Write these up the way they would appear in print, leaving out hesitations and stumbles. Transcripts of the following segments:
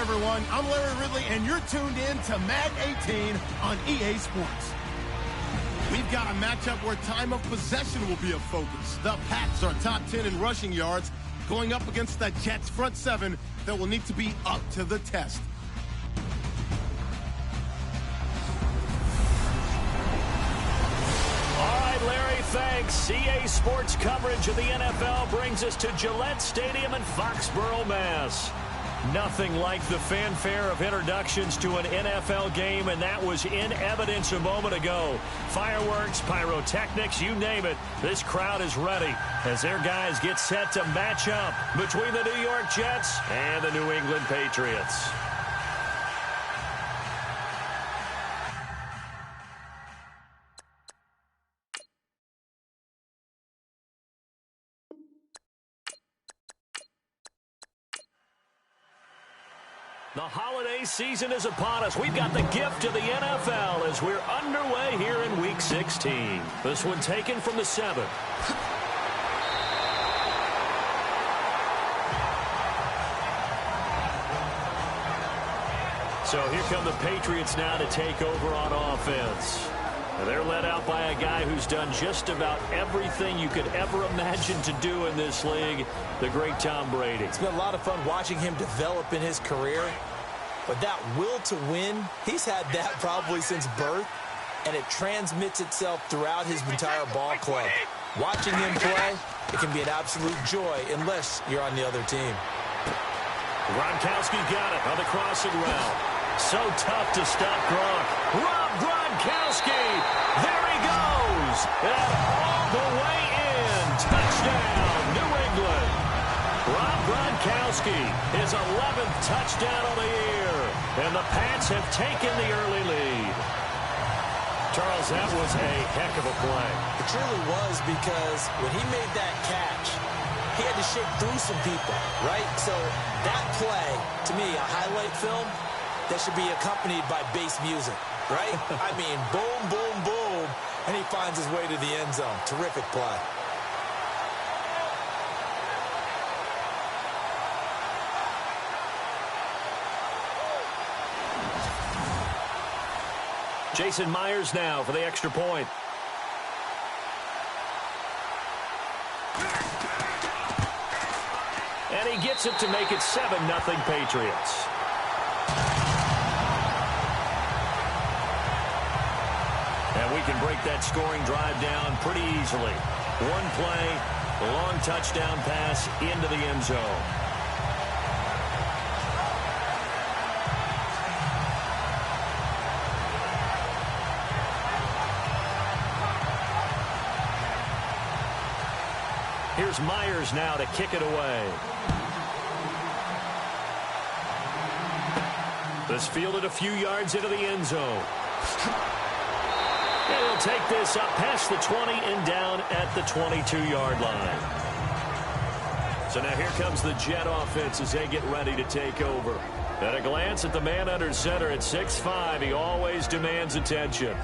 everyone. I'm Larry Ridley, and you're tuned in to Mag 18 on EA Sports. We've got a matchup where time of possession will be a focus. The Pats are top 10 in rushing yards, going up against the Jets' front seven that will need to be up to the test. All right, Larry, thanks. EA Sports coverage of the NFL brings us to Gillette Stadium in Foxborough, Mass. Nothing like the fanfare of introductions to an NFL game, and that was in evidence a moment ago. Fireworks, pyrotechnics, you name it. This crowd is ready as their guys get set to match up between the New York Jets and the New England Patriots. The holiday season is upon us. We've got the gift of the NFL as we're underway here in Week 16. This one taken from the 7th. So here come the Patriots now to take over on offense. They're led out by a guy who's done just about everything you could ever imagine to do in this league, the great Tom Brady. It's been a lot of fun watching him develop in his career, but that will to win, he's had that probably since birth, and it transmits itself throughout his entire ball club. Watching him play, it can be an absolute joy unless you're on the other team. Gronkowski got it on the crossing route. So tough to stop Gronk. Rob Gronkowski. There he goes. And all the way in. Touchdown, New England. Rob Gronkowski, his 11th touchdown of the year. And the Pats have taken the early lead. Charles, that was a heck of a play. It truly was, because when he made that catch, he had to shake through some people, right? So that play, to me, a highlight film, that should be accompanied by bass music, right? I mean, boom, boom, boom, and he finds his way to the end zone. Terrific play. Jason Myers now for the extra point. And he gets it to make it 7-0 Patriots. And we can break that scoring drive down pretty easily. One play, a long touchdown pass into the end zone. Here's Myers now to kick it away. This fielded a few yards into the end zone. And he'll take this up past the 20 and down at the 22-yard line. So now here comes the Jet offense as they get ready to take over. At a glance at the man under center at 6'5", he always demands attention.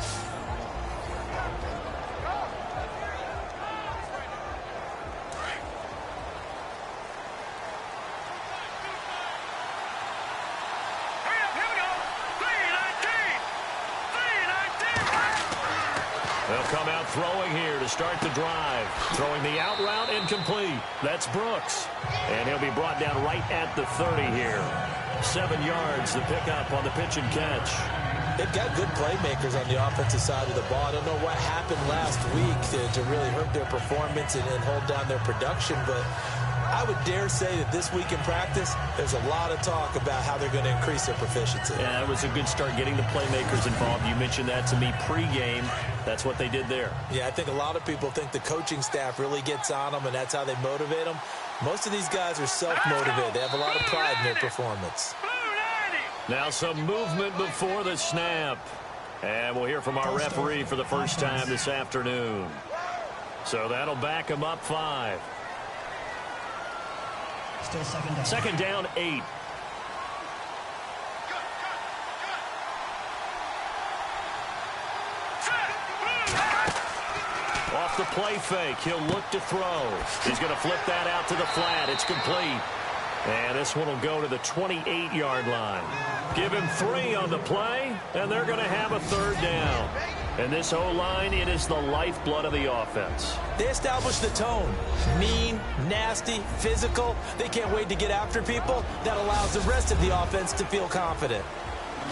Throwing here to start the drive. Throwing the out route incomplete. That's Brooks. And he'll be brought down right at the 30 here. 7 yards, the pickup on the pitch and catch. They've got good playmakers on the offensive side of the ball. I don't know what happened last week to really hurt their performance and hold down their production, but I would dare say that this week in practice, there's a lot of talk about how they're going to increase their proficiency. Yeah, it was a good start getting the playmakers involved. You mentioned that to me pregame. That's what they did there. Yeah, I think a lot of people think the coaching staff really gets on them, and that's how they motivate them. Most of these guys are self-motivated. They have a lot of pride in their performance. Now some movement before the snap. And we'll hear from our referee for the first time this afternoon. So that'll back them up 5. Still second down. Second down, 8. Off the play fake, he'll look to throw. He's going to flip that out to the flat. It's complete. And this one will go to the 28-yard line. Give him 3 on the play, and they're going to have a 3rd down. And this O-line, it is the lifeblood of the offense. They established the tone. Mean, nasty, physical. They can't wait to get after people. That allows the rest of the offense to feel confident.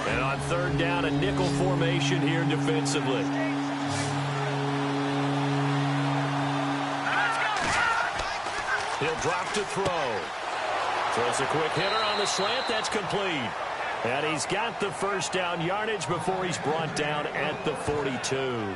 And on 3rd down, a nickel formation here defensively. He'll drop to throw. Throws a quick hitter on the slant. That's complete. And he's got the 1st down yardage before he's brought down at the 42.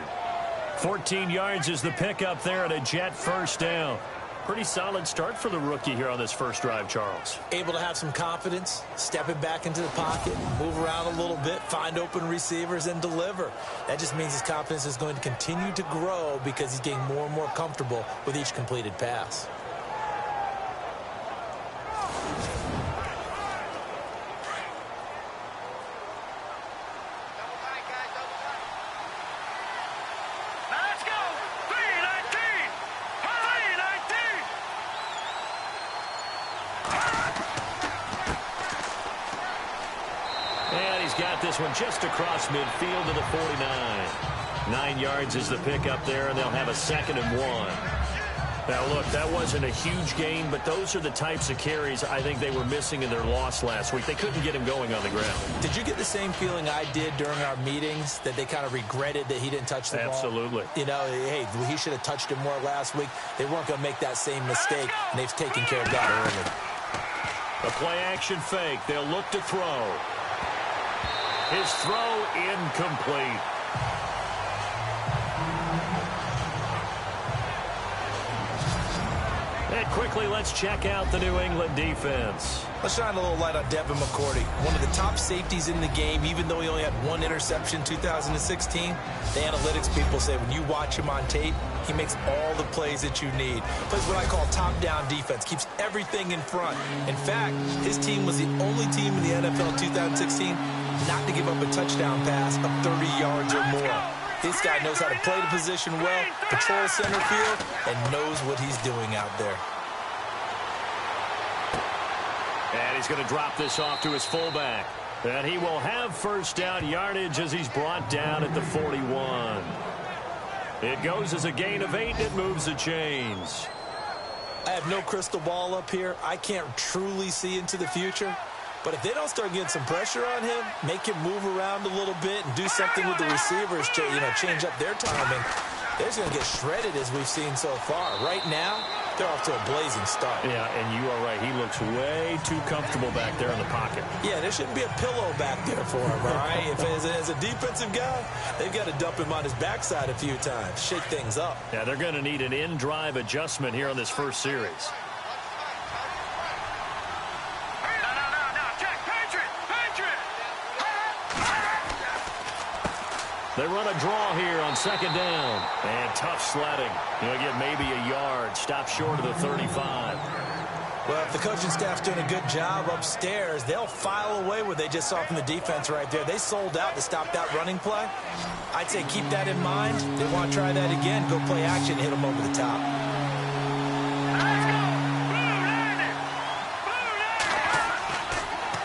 14 yards is the pickup there at a Jet 1st down. Pretty solid start for the rookie here on this first drive, Charles. Able to have some confidence, stepping back into the pocket, move around a little bit, find open receivers, and deliver. That just means his confidence is going to continue to grow because he's getting more and more comfortable with each completed pass. Got this one just across midfield to the 49. 9 yards is the pickup there, and they'll have a 2nd and 1. Now, look, that wasn't a huge gain, but those are the types of carries I think they were missing in their loss last week. They couldn't get him going on the ground. Did you get the same feeling I did during our meetings, that they kind of regretted that he didn't touch the ball? Absolutely. You know, hey, he should have touched it more last week. They weren't going to make that same mistake, and they've taken care of that early. A play-action fake. They'll look to throw. His throw incomplete. And quickly, let's check out the New England defense. Let's shine a little light on Devin McCourty, one of the top safeties in the game, even though he only had 1 interception in 2016. The analytics people say when you watch him on tape, he makes all the plays that you need. Plays what I call top-down defense, keeps everything in front. In fact, his team was the only team in the NFL 2016 not to give up a touchdown pass of 30 yards or more. This guy knows how to play the position well, patrol center field, and knows what he's doing out there. And he's going to drop this off to his fullback. And he will have 1st down yardage as he's brought down at the 41. It goes as a gain of 8, and it moves the chains. I have no crystal ball up here. I can't truly see into the future. But if they don't start getting some pressure on him, make him move around a little bit and do something with the receivers to, change up their timing, they're just going to get shredded as we've seen so far. Right now, they're off to a blazing start. Yeah, and you are right. He looks way too comfortable back there in the pocket. Yeah, there shouldn't be a pillow back there for him, all right? If as a defensive guy, they've got to dump him on his backside a few times, shake things up. Yeah, they're going to need an in-drive adjustment here on this first series. They run a draw here on 2nd down. And tough sledding. You'll get maybe a yard. Stop short of the 35. Well, if the coaching staff's doing a good job upstairs, they'll file away what they just saw from the defense right there. They sold out to stop that running play. I'd say keep that in mind. They want to try that again. Go play action, hit them over the top.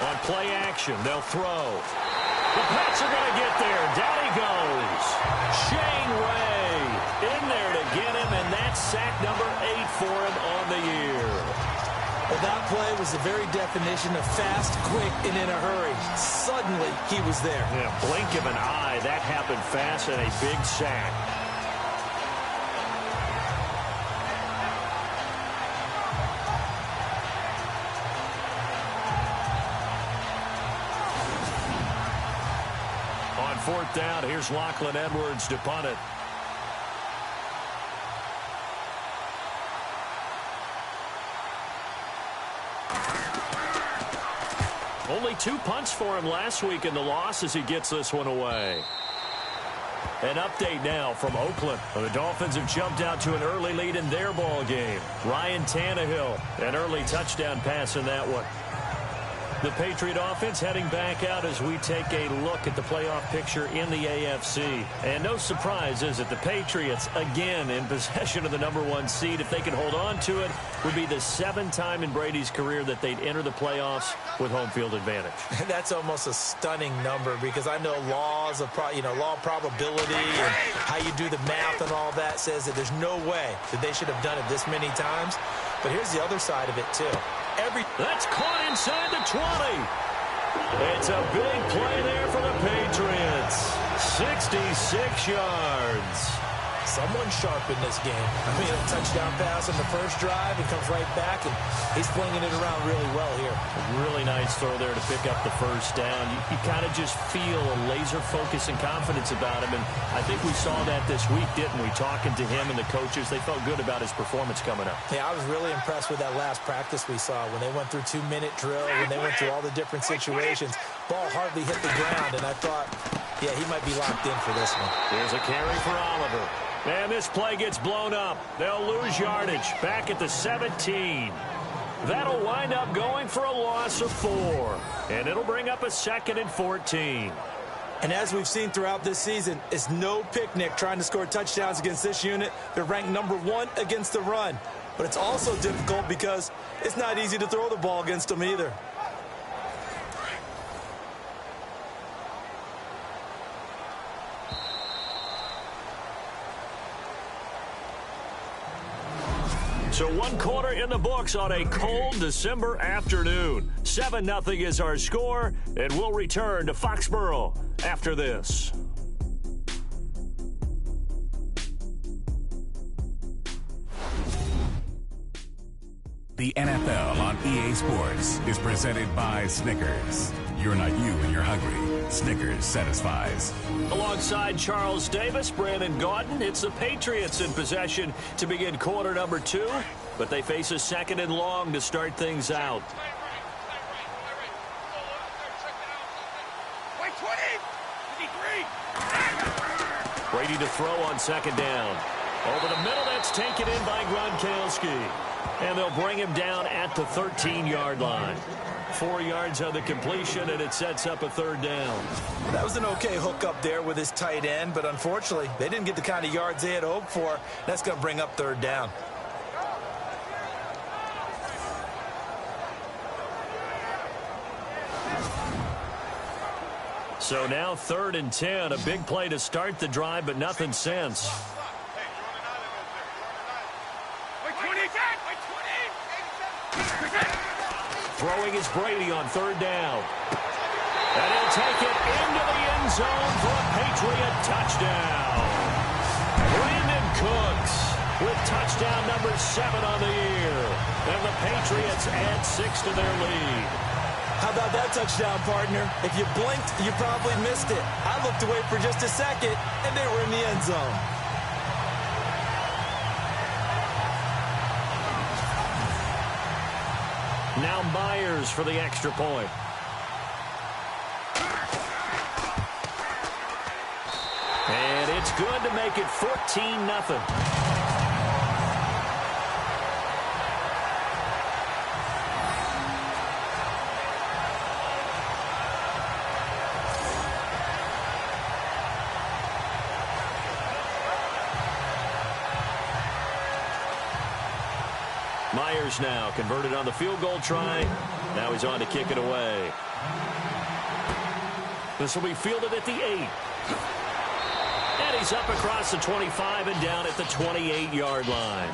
On play action, they'll throw. The Pats are going to get there. Down he goes. Shane Ray in there to get him, and that's sack number 8 for him on the year. Well, that play was the very definition of fast, quick, and in a hurry. Suddenly, he was there. Yeah, blink of an eye. That happened fast, and a big sack. On 4th down, here's Lachlan Edwards to punt it. Only 2 punts for him last week in the loss as he gets this one away. An update now from Oakland. The Dolphins have jumped out to an early lead in their ball game. Ryan Tannehill, an early touchdown pass in that one. The Patriot offense heading back out as we take a look at the playoff picture in the AFC. And no surprise, is it? The Patriots, again, in possession of the #1 seed. If they can hold on to it, would be the 7th time in Brady's career that they'd enter the playoffs with home field advantage. That's almost a stunning number because I know laws of law of probability and how you do the math and all that says that there's no way that they should have done it this many times. But here's the other side of it, too. That's caught inside the 20. It's a big play there for the Patriots. 66 yards. Someone sharp in this game. I mean, a touchdown pass on the first drive. He comes right back, and he's flinging it around really well here. A really nice throw there to pick up the first down. You kind of just feel a laser focus and confidence about him, and I think we saw that this week, didn't we? Talking to him and the coaches, they felt good about his performance coming up. Yeah, I was really impressed with that last practice we saw when they went through 2-minute drill, when they went through all the different situations. Ball hardly hit the ground, and I thought, yeah, he might be locked in for this one. Here's a carry for Oliver. And this play gets blown up. They'll lose yardage back at the 17. That'll wind up going for a loss of 4. And it'll bring up a 2nd and 14. And as we've seen throughout this season, it's no picnic trying to score touchdowns against this unit. They're ranked #1 against the run. But it's also difficult because it's not easy to throw the ball against them either. So 1 quarter in the books on a cold December afternoon. 7-0 is our score, and we'll return to Foxborough after this. The NFL on EA Sports is presented by Snickers. You're not you when you're hungry. Snickers satisfies. Alongside Charles Davis, Brandon Gaudin, it's the Patriots in possession to begin quarter number 2, but they face a 2nd and long to start things out. Brady to throw on 2nd down. Over the middle, that's taken in by Gronkowski. And they'll bring him down at the 13-yard line. 4 yards on the completion, and it sets up a 3rd down. That was an okay hook up there with his tight end, but unfortunately, they didn't get the kind of yards they had hoped for. That's going to bring up 3rd down. So now 3rd and 10, a big play to start the drive, but nothing since. Throwing is Brady on 3rd down. And he'll take it into the end zone for a Patriot touchdown. Brandon Cooks with touchdown number 7 on the year. And the Patriots add 6 to their lead. How about that touchdown, partner? If you blinked, you probably missed it. I looked away for just a second, and they were in the end zone. Now Myers for the extra point. And it's good to make it 14-0. Myers now converted on the field goal try. Now he's on to kick it away. This will be fielded at the 8. And he's up across the 25 and down at the 28-yard line.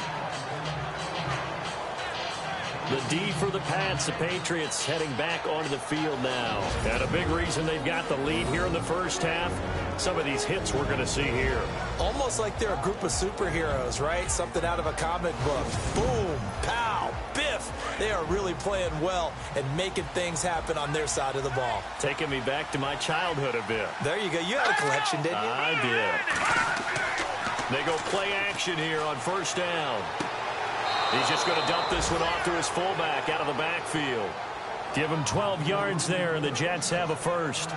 The D for the Pats, the Patriots heading back onto the field now. And a big reason they've got the lead here in the first half, some of these hits we're going to see here. Almost like they're a group of superheroes, right? Something out of a comic book. Boom, pow, biff. They are really playing well and making things happen on their side of the ball. Taking me back to my childhood a bit. There you go. You had a collection, didn't you? I did. They go play action here on 1st down. He's just going to dump this one off to his fullback out of the backfield. Give him 12 yards there, and the Jets have a 1st.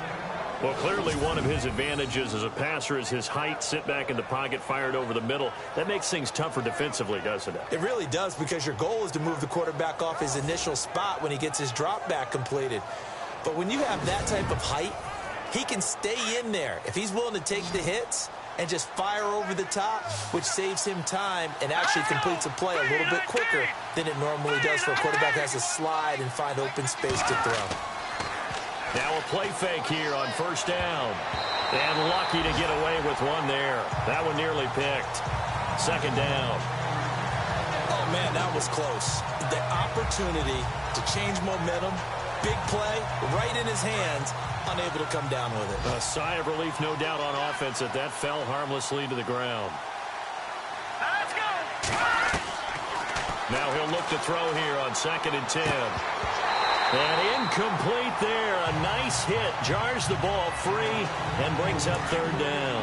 Well, clearly one of his advantages as a passer is his height. Sit back in the pocket, fired over the middle. That makes things tougher defensively, doesn't it? It really does, because your goal is to move the quarterback off his initial spot when he gets his drop back completed. But when you have that type of height, he can stay in there. If he's willing to take the hits and just fire over the top, which saves him time and actually completes a play a little bit quicker than it normally does for a quarterback who has to slide and find open space to throw. Now a play fake here on first down. And lucky to get away with one there. That one nearly picked. Second down. Oh, man, that was close. The opportunity to change momentum, big play, right in his hands, unable to come down with it. A sigh of relief, no doubt, on offense that fell harmlessly to the ground. Let's go. Now he'll look to throw here on 2nd and 10. And incomplete there. A nice hit. Jars the ball free and brings up 3rd down.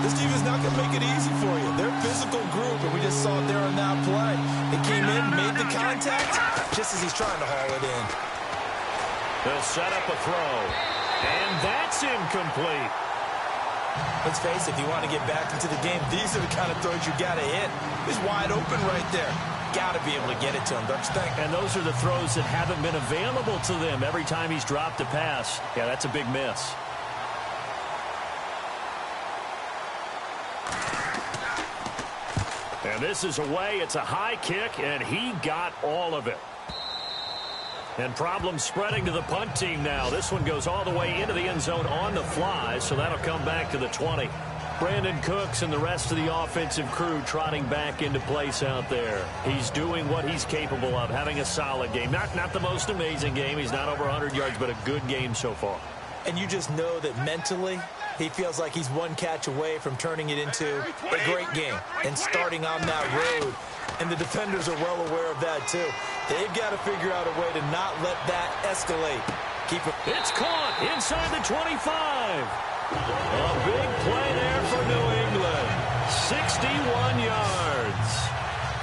This team is not going to make it easy for you. They're a physical group, and we just saw it there on that play. It came in, made the contact, just as he's trying to haul it in. They'll set up a throw. And that's incomplete. Let's face it, if you want to get back into the game, these are the kind of throws you got to hit. He's wide open right there. Got to be able to get it to him, don't you think? And those are the throws that haven't been available to them every time he's dropped a pass. Yeah, that's a big miss. And this is away. It's a high kick, and he got all of it. And problems spreading to the punt team now. This one goes all the way into the end zone on the fly, so that'll come back to the 20. Brandon Cooks and the rest of the offensive crew trotting back into place out there. He's doing what he's capable of, having a solid game. Not the most amazing game. He's not over 100 yards, but a good game so far. And you just know that mentally he feels like he's one catch away from turning it into a great game and starting on that road. And the defenders are well aware of that, too. They've got to figure out a way to not let that escalate. Keep it. It's caught inside the 25. A big play there for New England. 61 yards.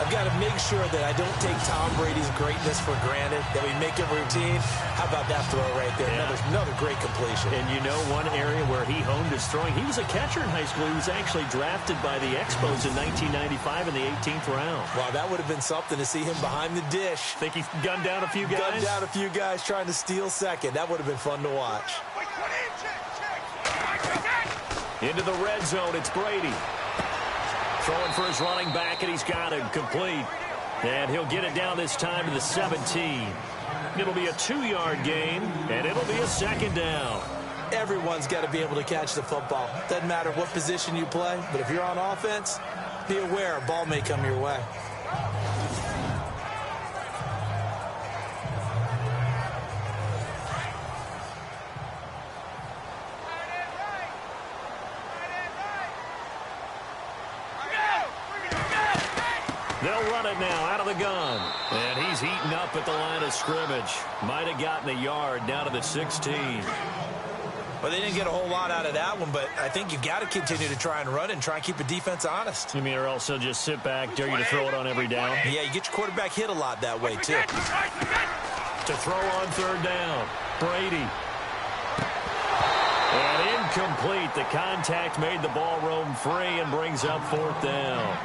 I've got to make sure that I don't take Tom Brady's greatness for granted, that we make it routine. How about that throw right there? Yeah. Another great completion. And you know one area where he honed his throwing? He was a catcher in high school. He was actually drafted by the Expos in 1995 in the 18th round. Wow, that would have been something to see him behind the dish. Think he gunned down a few guys? Gunned down a few guys trying to steal second. That would have been fun to watch. Into the red zone, it's Brady. Throwing for his running back, and he's got him complete. And he'll get it down this time to the 17. It'll be a 2-yard gain, and it'll be a 2nd down. Everyone's got to be able to catch the football. Doesn't matter what position you play, but if you're on offense, be aware a ball may come your way. They'll run it now out of the gun. And he's eaten up at the line of scrimmage. Might have gotten a yard down to the 16. Well, they didn't get a whole lot out of that one, but I think you've got to continue to try and run and try and keep a defense honest. You mean, or else they'll just sit back, dare you to throw it on every down? Yeah, you get your quarterback hit a lot that way, too. To throw on 3rd down, Brady. And incomplete. The contact made the ball roam free and brings up 4th down.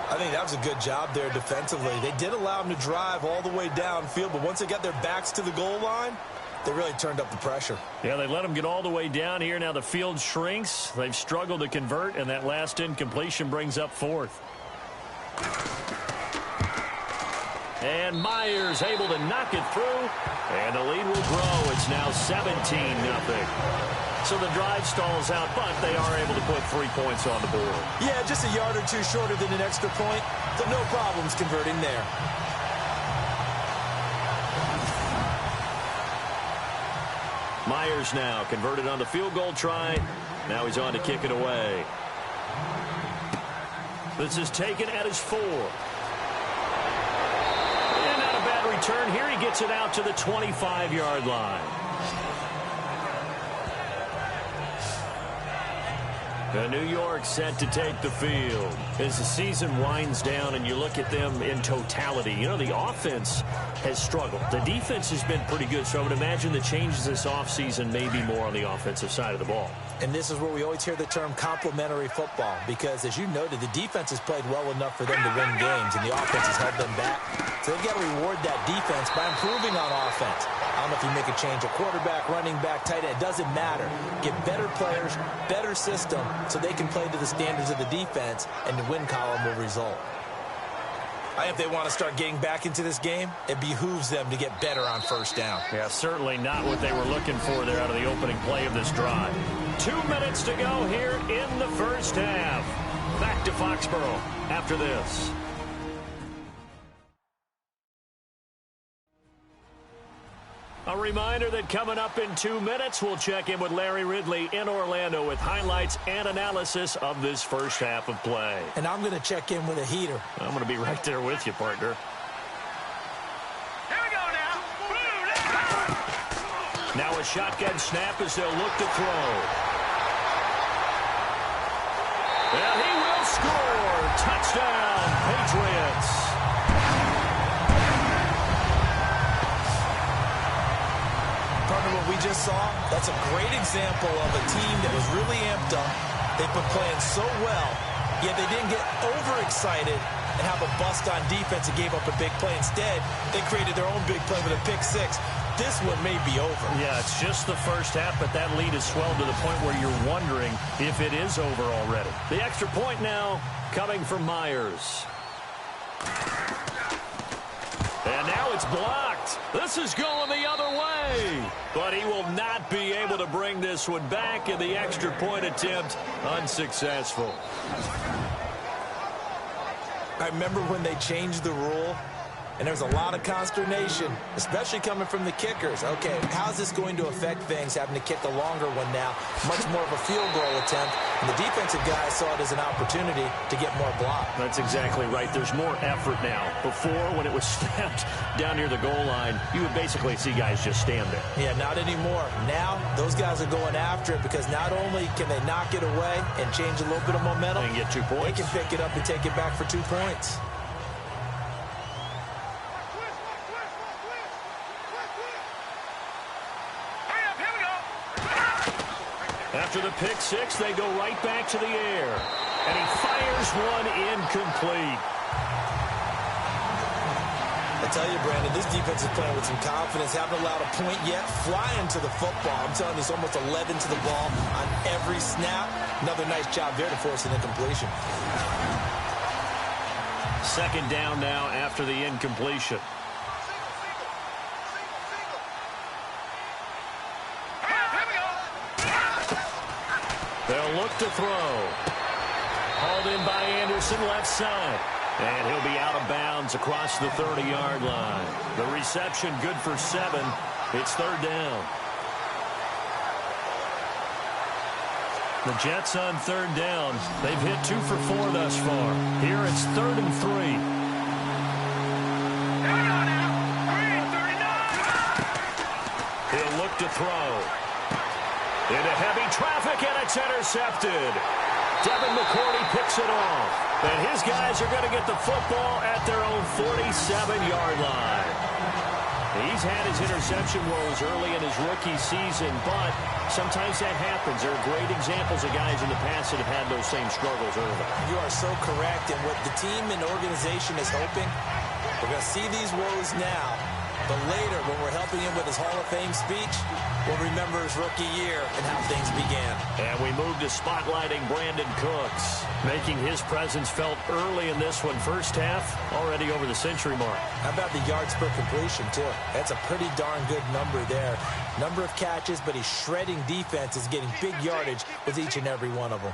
I think that was a good job there defensively. They did allow them to drive all the way downfield, but once they got their backs to the goal line, they really turned up the pressure. Yeah, they let them get all the way down here. Now the field shrinks. They've struggled to convert, and that last incompletion brings up 4th. And Myers able to knock it through, and the lead will grow. It's now 17-0. So the drive stalls out, but they are able to put 3 points on the board. Yeah, just a yard or two shorter than an extra point, so no problems converting there. Myers now converted on the field goal try. Now he's on to kick it away. This is taken at his 4. And not a bad return here. He gets it out to the 25-yard line. New York set to take the field. As the season winds down and you look at them in totality, you know, the offense has struggled. The defense has been pretty good, so I would imagine the changes this offseason may be more on the offensive side of the ball. And this is where we always hear the term complementary football because, as you noted, the defense has played well enough for them to win games, and the offense has held them back. So they've got to reward that defense by improving on offense. I don't know if you make a change at quarterback, running back, tight end. It doesn't matter. Get better players, better system, so they can play to the standards of the defense, and the win column will result. If they want to start getting back into this game, it behooves them to get better on first down. Yeah, certainly not what they were looking for there out of the opening play of this drive. 2 minutes to go here in the first half. Back to Foxborough after this. A reminder that coming up in 2 minutes, we'll check in with Larry Ridley in Orlando with highlights and analysis of this first half of play. And I'm going to check in with a heater. I'm going to be right there with you, partner. Here we go now. Now a shotgun snap as they'll look to throw. And he will score. Touchdown, Patriots. What we just saw, that's a great example of a team that was really amped up. They've been playing so well, yet they didn't get overexcited and have a bust on defense and gave up a big play. Instead, they created their own big play with a pick six. This one may be over. Yeah, it's just the first half, but that lead has swelled to the point where you're wondering if it is over already. The extra point now coming from Myers. And now it's blocked. This is going the other way. But he will not be able to bring this one back, and the extra point attempt unsuccessful. I remember when they changed the rule, and there was a lot of consternation, especially coming from the kickers. Okay, how's this going to affect things, having to kick a longer one now? Much more of a field goal attempt. And the defensive guys saw it as an opportunity to get more block. That's exactly right. There's more effort now. Before, when it was snapped down near the goal line, you would basically see guys just stand there. Yeah, not anymore. Now, those guys are going after it because not only can they knock it away and change a little bit of momentum, and get 2 points. They can pick it up and take it back for 2 points. After the pick six, they go right back to the air. And he fires one incomplete. I tell you, Brandon, this defense is playing with some confidence. Haven't allowed a point yet. Flying to the football. I'm telling you, it's almost 11 to the ball on every snap. Another nice job there to force an incompletion. Second down now after the incompletion. They'll look to throw. Hauled in by Anderson, left side. And he'll be out of bounds across the 30-yard line. The reception good for 7. It's third down. The Jets on third down. They've hit 2 for 4 thus far. Here it's 3rd and 3. He'll look to throw. Into heavy traffic, and it's intercepted. Devin McCourty picks it off. And his guys are going to get the football at their own 47-yard line. He's had his interception woes early in his rookie season, but sometimes that happens. There are great examples of guys in the past that have had those same struggles early. You are so correct. And what the team and organization is hoping, we're going to see these woes now. But later, when we're helping him with his Hall of Fame speech, we'll remember his rookie year and how things began. And we move to spotlighting Brandon Cooks, making his presence felt early in this one. First half, already over the century mark. How about the yards per completion, too? That's a pretty darn good number there. Number of catches, but he's shredding defense, is getting big yardage with each and every one of them.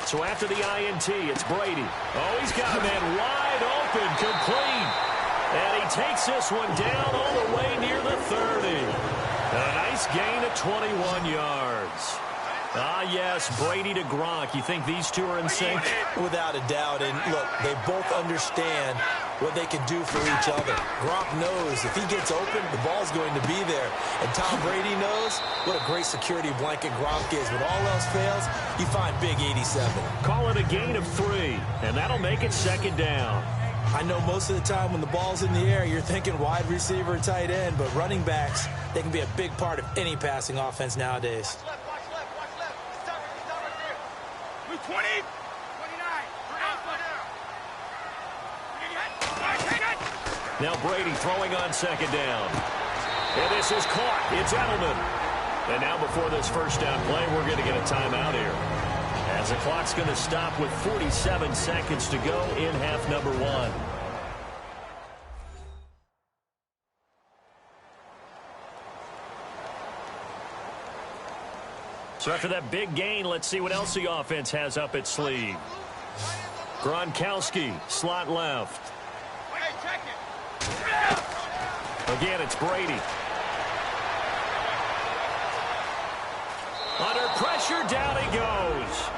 So after the INT, it's Brady. Oh, he's got a man wide open, complete. And he takes this one down all the way near the 30. A nice gain of 21 yards. Ah, yes, Brady to Gronk. You think these two are in sync? Without a doubt. And look, they both understand what they can do for each other. Gronk knows if he gets open, the ball's going to be there. And Tom Brady knows what a great security blanket Gronk is. When all else fails, you find big 87. Call it a gain of 3, and that'll make it second down. I know most of the time when the ball's in the air, you're thinking wide receiver, tight end, but running backs, they can be a big part of any passing offense nowadays. Watch left. He's right there. 20. 29. Now Brady throwing on second down. And this is caught. It's Edelman. And now before this first down play, we're going to get a timeout here, as the clock's going to stop with 47 seconds to go in half number 1. So after that big gain, let's see what else the offense has up its sleeve. Gronkowski, slot left. Again, it's Brady. Under pressure, down he goes.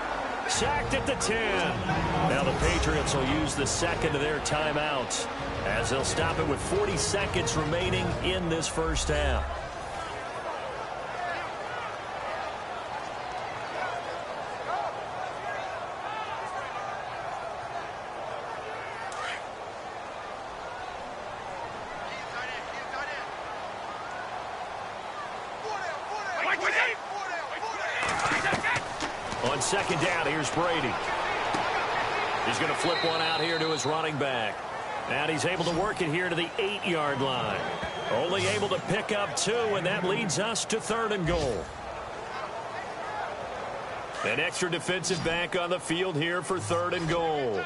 Sacked at the 10. Now the Patriots will use the second of their timeouts, as they'll stop it with 40 seconds remaining in this first half. On second down, here's Brady. He's going to flip one out here to his running back. And he's able to work it here to the 8-yard line. Only able to pick up 2, and that leads us to 3rd and goal. An extra defensive back on the field here for 3rd and goal.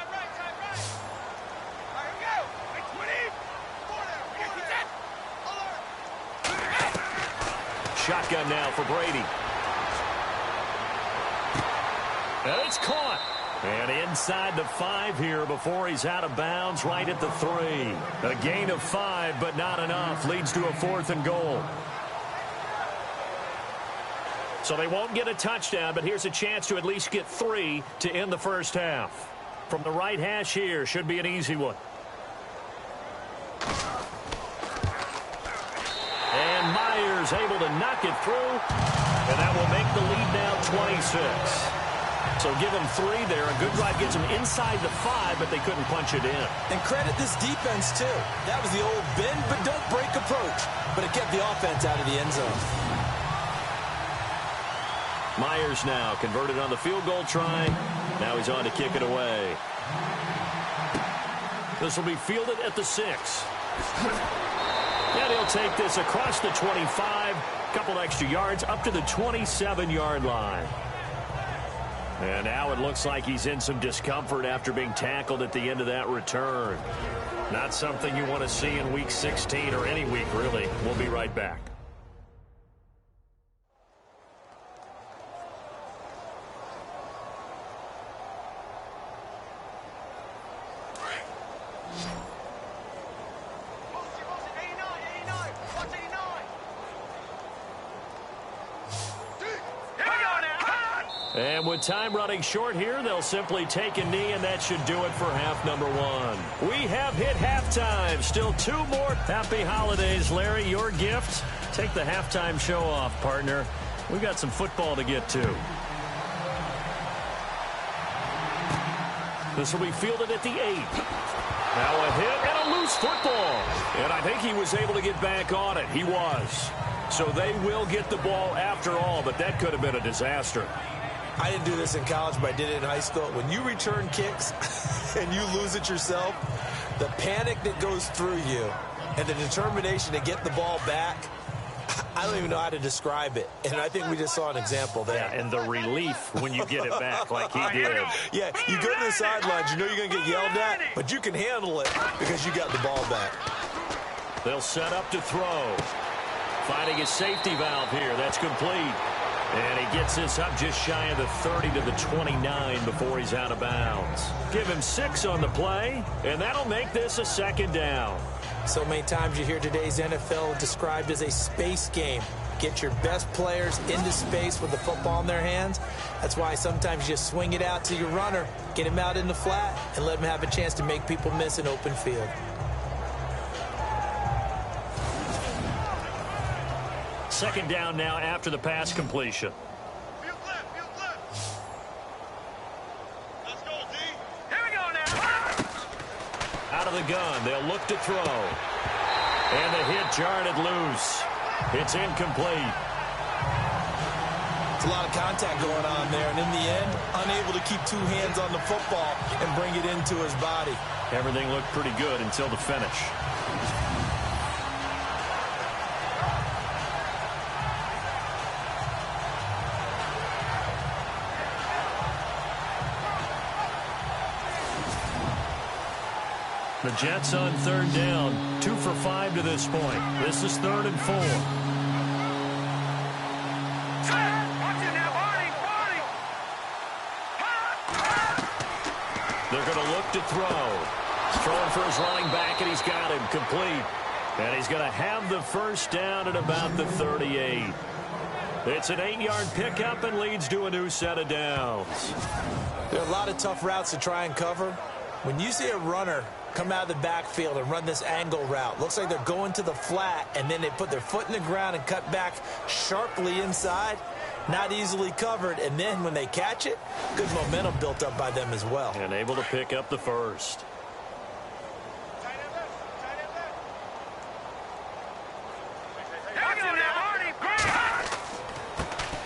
Shotgun now for Brady. And it's caught. And inside the 5 here before he's out of bounds, right at the 3. A gain of 5, but not enough. Leads to a 4th and goal. So they won't get a touchdown, but here's a chance to at least get 3 to end the first half. From the right hash here, should be an easy one. And Myers able to knock it through, and that will make the lead now 26. So give them 3 there. A good drive gets them inside the 5, but they couldn't punch it in. And credit this defense, too. That was the old bend but don't break approach, but it kept the offense out of the end zone. Myers now converted on the field goal try. Now he's on to kick it away. This will be fielded at the 6. And he'll take this across the 25. Couple extra yards up to the 27-yard line. And now it looks like he's in some discomfort after being tackled at the end of that return. Not something you want to see in Week 16 or any week, really. We'll be right back. And with time running short here, they'll simply take a knee, and that should do it for half number 1. We have hit halftime. Still 2 more. Happy holidays, Larry. Your gift? Take the halftime show off, partner. We got some football to get to. This will be fielded at the 8. Now a hit and a loose football. And I think he was able to get back on it. He was. So they will get the ball after all, but that could have been a disaster. I didn't do this in college, but I did it in high school. When you return kicks and you lose it yourself, the panic that goes through you and the determination to get the ball back, I don't even know how to describe it. And I think we just saw an example there. Yeah, and the relief when you get it back like he did. Yeah, you go to the sidelines, you know you're going to get yelled at, but you can handle it because you got the ball back. They'll set up to throw. Finding his safety valve here. That's complete. And he gets this up just shy of the 30 to the 29 before he's out of bounds. Give him 6 on the play, and that'll make this a 2nd down. So many times you hear today's NFL described as a space game. get your best players into space with the football in their hands. That's why sometimes you just swing it out to your runner, get him out in the flat, and let him have a chance to make people miss an open field. Second down now after the pass completion. Field clip. Let's go, D. Here we go now. Out of the gun, they'll look to throw. And the hit jarred it loose. It's incomplete. It's a lot of contact going on there, and in the end, unable to keep two hands on the football and bring it into his body. Everything looked pretty good until the finish. The Jets on third down, 2 for 5 to this point. This is 3rd and 4. They're going to look to throw. Throwing for his running back, and he's got him complete. And he's going to have the first down at about the 38. It's an 8-yard pickup and leads to a new set of downs. There are a lot of tough routes to try and cover. When you see a runner come out of the backfield and run this angle route, looks like they're going to the flat, and then they put their foot in the ground and cut back sharply inside. Not easily covered, and then when they catch it, good momentum built up by them as well. And able to pick up the first.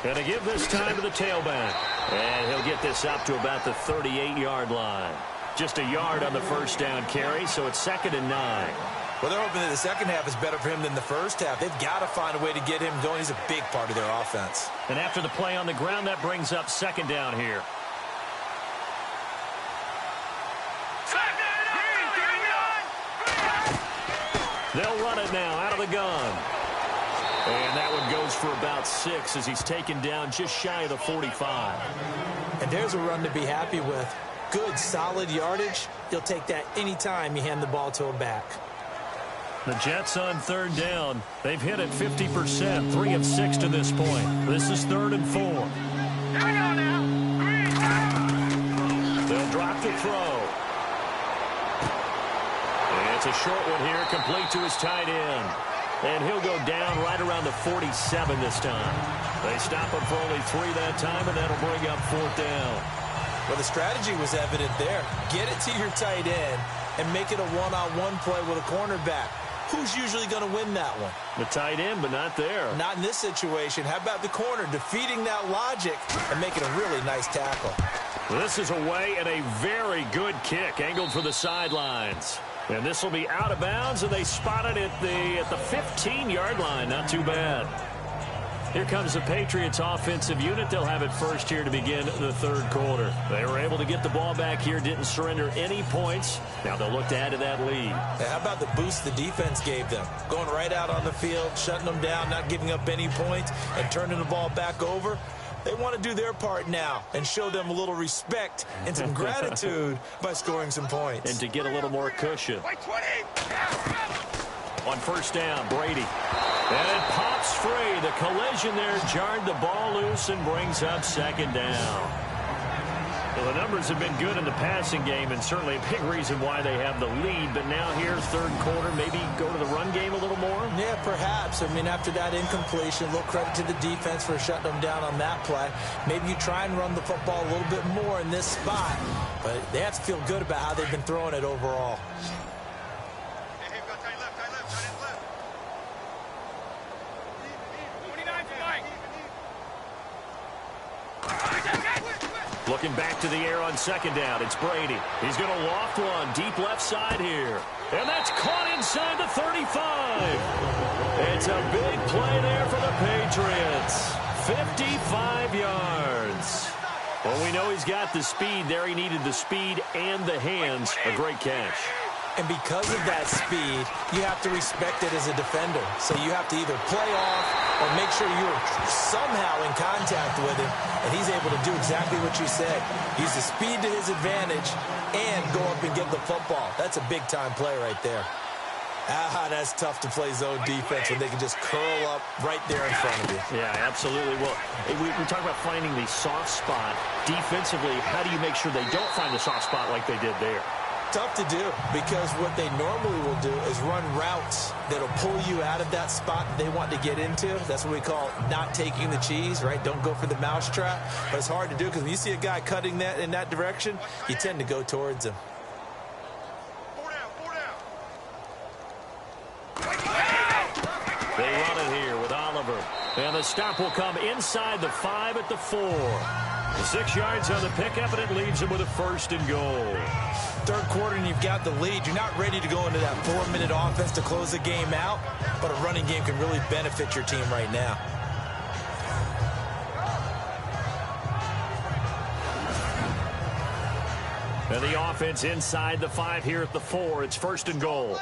Going to give this time to the tailback. And he'll get this up to about the 38-yard line. Just a yard on the first down carry, so it's 2nd and 9. Well, they're hoping that the second half is better for him than the first half. They've got to find a way to get him going. He's a big part of their offense. And after the play on the ground, that brings up 2nd down here. They'll run it now out of the gun. And that one goes for about 6 as he's taken down just shy of the 45. And there's a run to be happy with. Good, solid yardage. You'll take that anytime you hand the ball to a back. The Jets on third down. They've hit it 50%, 3 of 6 to this point. This is 3rd and 4. They'll drop the throw. And it's a short one here, complete to his tight end. And he'll go down right around the 47 this time. They stop him for only 3 that time, and that'll bring up 4th down. Well, the strategy was evident there. Get it to your tight end and make it a one-on-one play with a cornerback. Who's usually going to win that one? The tight end, but not there. Not in this situation. How about the corner defeating that logic and making a really nice tackle? This is away and a very good kick, angled for the sidelines. And this will be out of bounds, and they spot it at the 15-yard line. Not too bad. Here comes the Patriots offensive unit. They'll have it first here to begin the 3rd quarter. They were able to get the ball back here, didn't surrender any points. Now they'll look to add to that lead. How about the boost the defense gave them? Going right out on the field, shutting them down, not giving up any points, and turning the ball back over. They want to do their part now and show them a little respect and some gratitude by scoring some points. And to get a little more cushion. On first down, Brady. And it pops free. The collision there jarred the ball loose and brings up 2nd down. Well, the numbers have been good in the passing game, and certainly a big reason why they have the lead. But now here, 3rd quarter, maybe go to the run game a little more? Yeah, perhaps. I mean, after that incompletion, a little credit to the defense for shutting them down on that play. Maybe you try and run the football a little bit more in this spot. But they have to feel good about how they've been throwing it overall. Looking back to the air on 2nd down. It's Brady. He's going to loft one deep left side here. And that's caught inside the 35. It's a big play there for the Patriots. 55 yards. Well, we know he's got the speed there. He needed the speed and the hands. A great catch. And because of that speed, you have to respect it as a defender. So you have to either play off or make sure you're somehow in contact with him. And he's able to do exactly what you said. Use the speed to his advantage and go up and get the football. That's a big-time play right there. That's tough to play zone defense when they can just curl up right there in front of you. Yeah, absolutely. Well, we talk about finding the soft spot. Defensively, how do you make sure they don't find the soft spot like they did there? Tough to do, because what they normally will do is run routes that'll pull you out of that spot they want to get into. That's what we call not taking the cheese, right? Don't go for the mousetrap. But it's hard to do, because when you see a guy cutting that in that direction, you tend to go towards him. They run it here with Oliver. And the stop will come inside the 5 at the 4. The 6 yards on the pickup, and it leaves them with a 1st and goal. Third quarter, and you've got the lead. You're not ready to go into that 4-minute offense to close the game out, but a running game can really benefit your team right now. And the offense inside the 5 here at the 4. It's 1st and goal.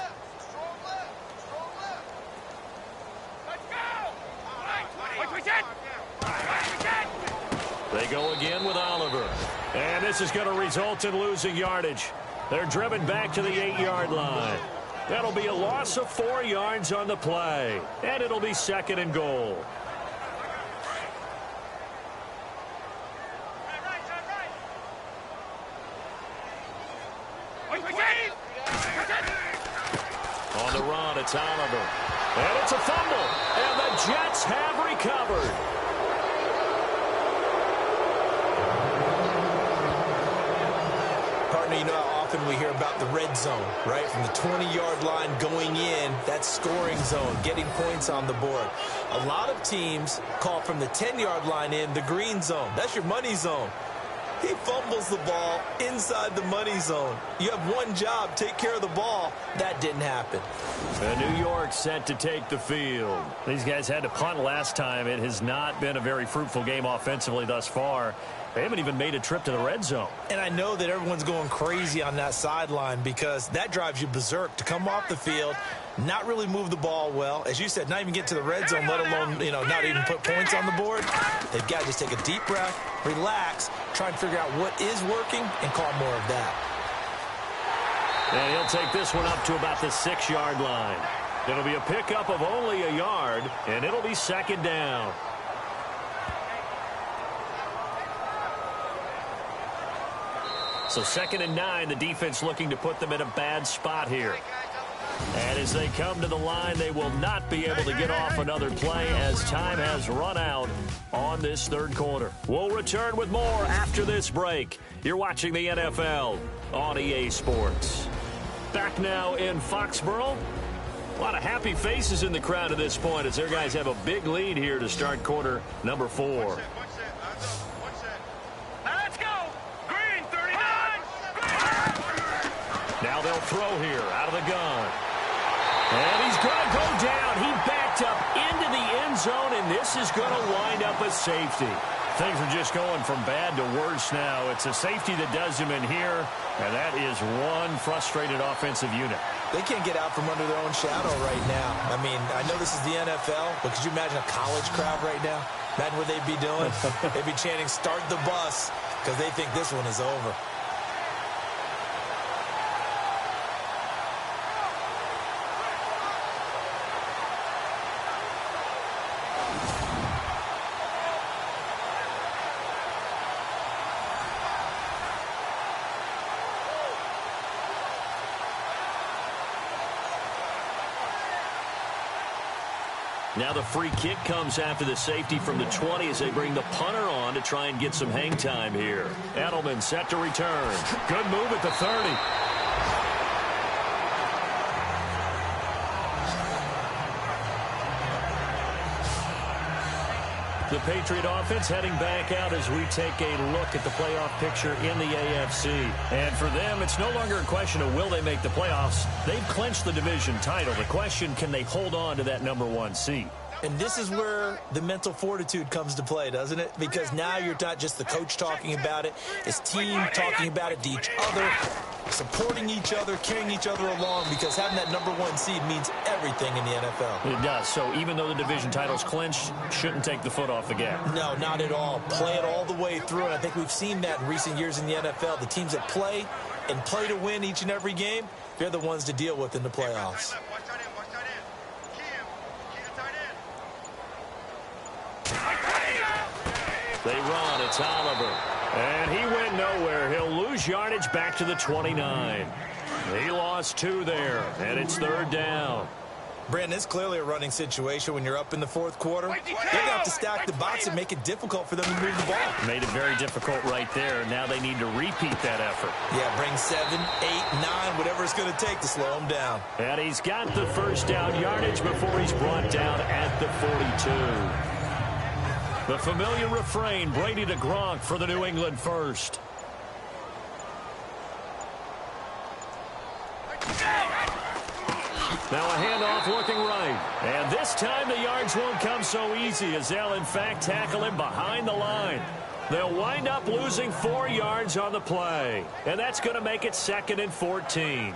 They go again with Oliver. And this is going to result in losing yardage. They're driven back to the 8-yard line. That'll be a loss of 4 yards on the play. And it'll be 2nd and goal. On the run, it's Oliver. And it's a fumble. And the Jets have recovered. Partner, you know how often we hear about the red zone, right? From the 20-yard line going in, that scoring zone, getting points on the board. A lot of teams call from the 10-yard line in the green zone. That's your money zone. He fumbles the ball inside the money zone. You have one job, take care of the ball. That didn't happen. And New York set to take the field. These guys had to punt last time. It has not been a very fruitful game offensively thus far. They haven't even made a trip to the red zone. And I know that everyone's going crazy on that sideline, because that drives you berserk to come off the field, not really move the ball well. As you said, not even get to the red zone, let alone, not even put points on the board. They've got to just take a deep breath, relax, try and figure out what is working, and call more of that. And he'll take this one up to about the 6-yard line. It'll be a pickup of only a yard, and it'll be 2nd down. So 2nd and 9, the defense looking to put them in a bad spot here. And as they come to the line, they will not be able to get off another play as time has run out on this 3rd quarter. We'll return with more after this break. You're watching the NFL on EA Sports. Back now in Foxborough. A lot of happy faces in the crowd at this point as their guys have a big lead here to start quarter number 4. Now they'll throw here out of the gun. And he's going to go down. He backed up into the end zone, and this is going to wind up a safety. Things are just going from bad to worse now. It's a safety that does him in here, and that is one frustrated offensive unit. They can't get out from under their own shadow right now. I mean, I know this is the NFL, but could you imagine a college crowd right now? Imagine what they'd be doing. They'd be chanting, "Start the bus," because they think this one is over. Now the free kick comes after the safety from the 20 as they bring the punter on to try and get some hang time here. Edelman set to return. Good move at the 30. The Patriot offense heading back out as we take a look at the playoff picture in the AFC. And for them, it's no longer a question of will they make the playoffs. They've clinched the division title. The question, can they hold on to that #1 seed? And this is where the mental fortitude comes to play, doesn't it? Because now you're not just the coach talking about it. It's team talking about it to each other, supporting each other, carrying each other along, because having that #1 seed means everything in the NFL. It does. So even though the division title's clinched, shouldn't take the foot off the gas. No, not at all. Play it all the way through, and I think we've seen that in recent years in the NFL. The teams that play and play to win each and every game, They're the ones to deal with in the playoffs. They run. It's Oliver. And he went nowhere. He'll lose yardage back to the 29. He lost 2 there, and it's 3rd down. Brandon, it's clearly a running situation when you're up in the 4th quarter. They're going to have to stack the box and make it difficult for them to move the ball. Made it very difficult right there. Now they need to repeat that effort. Yeah, bring 7, 8, 9, whatever it's going to take to slow him down. And he's got the first down yardage before he's brought down at the 42. The familiar refrain, Brady to Gronk for the New England first. Now a handoff looking right. And this time the yards won't come so easy as they'll in fact tackle him behind the line. They'll wind up losing 4 yards on the play. And that's going to make it 2nd and 14.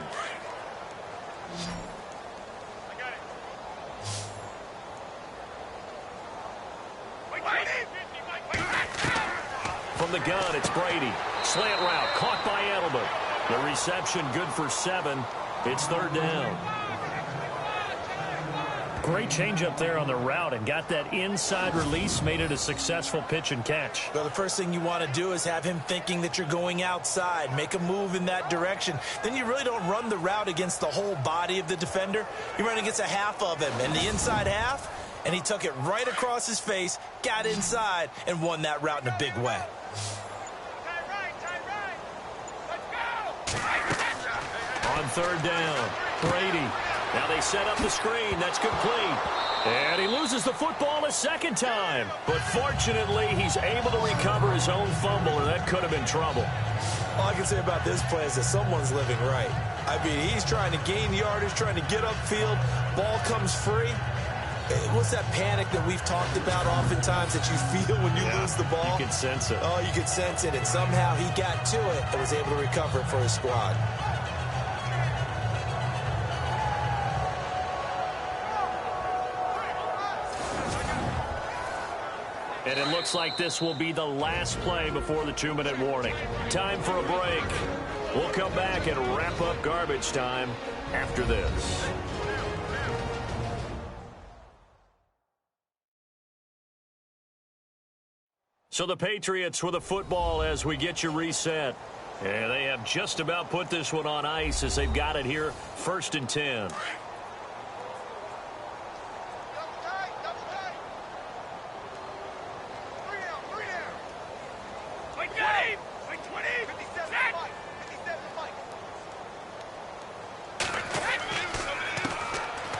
From the gun, it's Brady. Slant route, caught by Edelman. The reception good for 7. It's 3rd down. Great change up there on the route and got that inside release, made it a successful pitch and catch. Well, the first thing you want to do is have him thinking that you're going outside, make a move in that direction. Then you really don't run the route against the whole body of the defender. You run against a half of him, and the inside half, and he took it right across his face, got inside, and won that route in a big way. On 3rd down, Brady. Now they set up the screen. That's complete. And he loses the football a 2nd time. But fortunately, he's able to recover his own fumble, or that could have been trouble. All I can say about this play is that someone's living right. I mean, he's trying to gain yardage, trying to get upfield. Ball comes free. What's that panic that we've talked about oftentimes that you feel when you lose the ball? You can sense it. Oh, you can sense it. And somehow he got to it and was able to recover it for his squad. And it looks like this will be the last play before the 2-minute warning. Time for a break. We'll come back and wrap up garbage time after this. So the Patriots with the football as we get you reset. And they have just about put this one on ice as they've got it here, 1st and 10.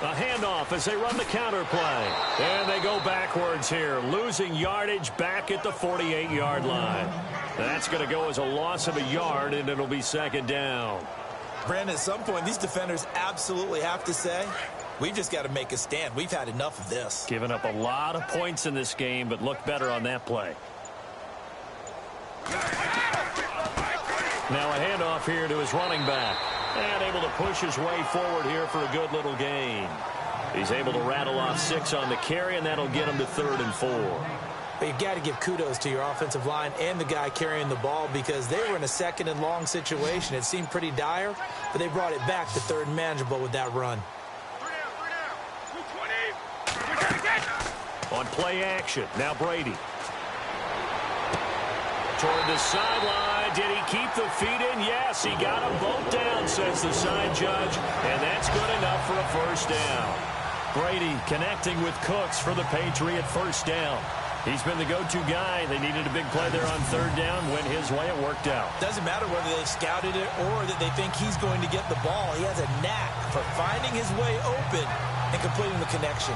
A handoff as they run the counter play. And they go backwards here, losing yardage back at the 48-yard line. That's going to go as a loss of a yard, and it'll be 2nd down. Brandon, at some point, these defenders absolutely have to say, we've just got to make a stand. We've had enough of this. Giving up a lot of points in this game, but look better on that play. Now a handoff here to his running back. And able to push his way forward here for a good little gain. He's able to rattle off 6 on the carry, and that'll get him to 3rd and 4. But you've got to give kudos to your offensive line and the guy carrying the ball because they were in a 2nd and long situation. It seemed pretty dire, but they brought it back to 3rd and manageable with that run. On play action, now Brady. Toward the sideline. Did he keep the feet in? Yes, he got them both down, says the side judge, and that's good enough for a 1st down. Brady connecting with Cooks for the Patriot 1st down. He's been the go-to guy. They needed a big play there on 3rd down. Went his way. It worked out. Doesn't matter whether they scouted it or that they think he's going to get the ball. He has a knack for finding his way open and completing the connection.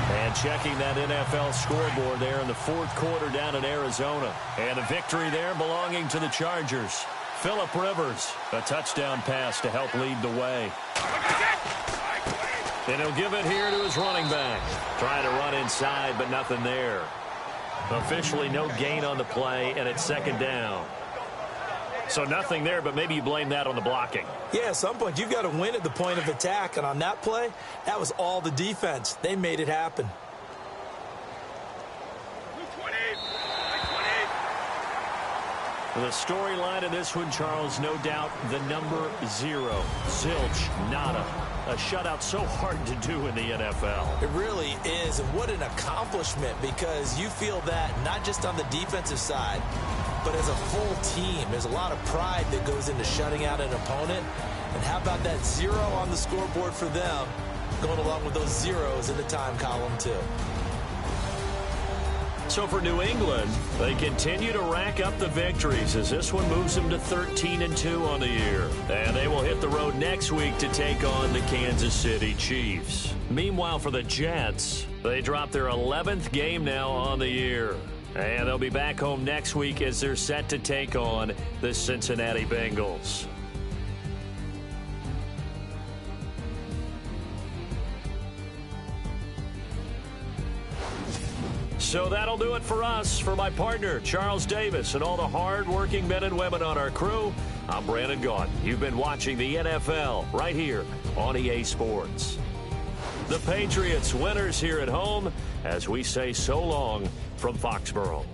And checking that NFL scoreboard there in the 4th quarter down in Arizona. And a victory there belonging to the Chargers. Phillip Rivers, a touchdown pass to help lead the way. And he'll give it here to his running back. Trying to run inside, but nothing there. Officially no gain on the play, and it's 2nd down. So nothing there, but maybe you blame that on the blocking. Yeah, at some point, you've got to win at the point of attack. And on that play, that was all the defense. They made it happen. The storyline in this one, Charles, no doubt the number 0. Zilch, nada. A shutout so hard to do in the NFL. It really is, and what an accomplishment, because you feel that not just on the defensive side, but as a full team. There's a lot of pride that goes into shutting out an opponent. And how about that 0 on the scoreboard for them, going along with those zeros in the time column, too. So for New England, they continue to rack up the victories as this one moves them to 13-2 on the year. And they will hit the road next week to take on the Kansas City Chiefs. Meanwhile, for the Jets, they drop their 11th game now on the year. And they'll be back home next week as they're set to take on the Cincinnati Bengals. So that'll do it for us. For my partner, Charles Davis, and all the hard-working men and women on our crew, I'm Brandon Gaudin. You've been watching the NFL right here on EA Sports. The Patriots winners here at home as we say so long from Foxborough.